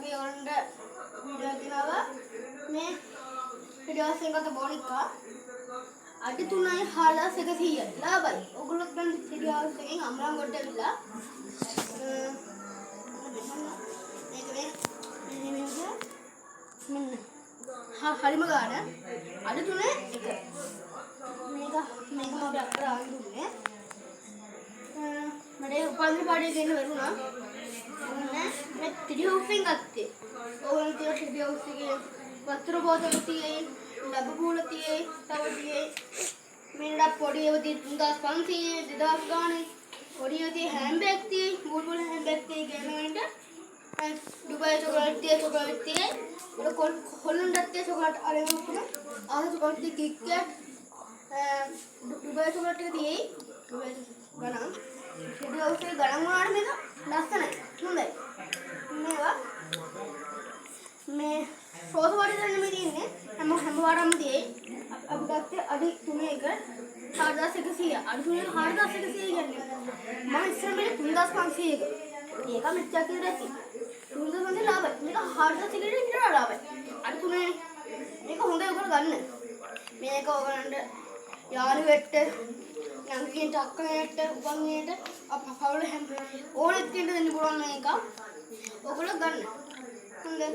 අපි ඔයගොල්ලන්ට වීඩියෝ දිනවා මේ වීඩියෝස් එකකට බෝනිකා අඩි 3යි 4100 ලාභයි. ඔයගොල්ලෝ ගන්න වීඩියෝස් එකෙන් අමරන් කොට ඇවිල්ලා මෙන්න හරිම ගාන අඩි 3 එක මේක මම අක්කර ආන්දුන්නේ මට උපන්දි පාඩේ දෙන්න වෙරුණා मैं थ्री हाउसिंग करते और तेरा थ्री हाउसिंग के वस्त्र बहुत होती है डब्बू फूल होती है तब होती है मेरा पॉडी होती है 10 थी 10 गाने पॉडी होती है हैंडबैग थी बोल हैंडबैग थी गवर्नमेंट दुबई चॉकलेट थी और कोलन रखते चॉकलेट अरे में को आधा चॉकलेट थी किटकैट दुबई चॉकलेट थी दुबई गणा थ्री हाउसिंग गणा मार में ना ලස්සනයි හොඳයි මේවා මේ සෝද වඩි දෙන්න මේ තියෙන්නේ හැම වාරම තියෙයි අපි ගත්තේ අඩි 3 එක 4100 අඩි 3 එක 4100 කියන්නේ මම ඉස්සර මේ 3500 එක මේක මෙච්චර කියලා ඇති 3500 ලාභයි මේක 4100 කට විතර ලාභයි අඩි 3 මේක හොඳයි ඔයගොල්ලෝ ගන්න මේක ඔයගොල්ලන්ට යාළු වෙට්ට නංගියට අක්කලට උපන්ගෙට අපවල හැම ඕනෙත් දෙන්න දෙන්න පුළුවන් මේක. ඔයගොල්ලෝ ගන්න. හොඳයි.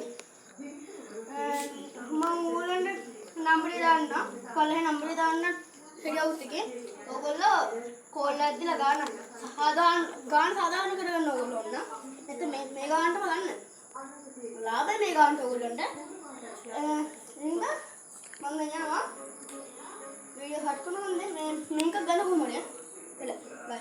මම ඕගොල්ලන්ට නම්බරේ දාන්න. පළවෙනි නම්බරේ දාන්න හෙඩියවුස් එකේ. ඔයගොල්ලෝ කෝල් එකක් දීලා ගන්න. සාධාරණ කරගන්න ඕගොල්ලෝ ඕන. නැත්නම් මේ ගානටම ගන්න. ලාභයි මේ ගානට ඕගොල්ලන්ට. එහෙනම් මම යනවා. वीडियो हट को ना मैंने मैं का गला घूम रहे हैं चलो बाय।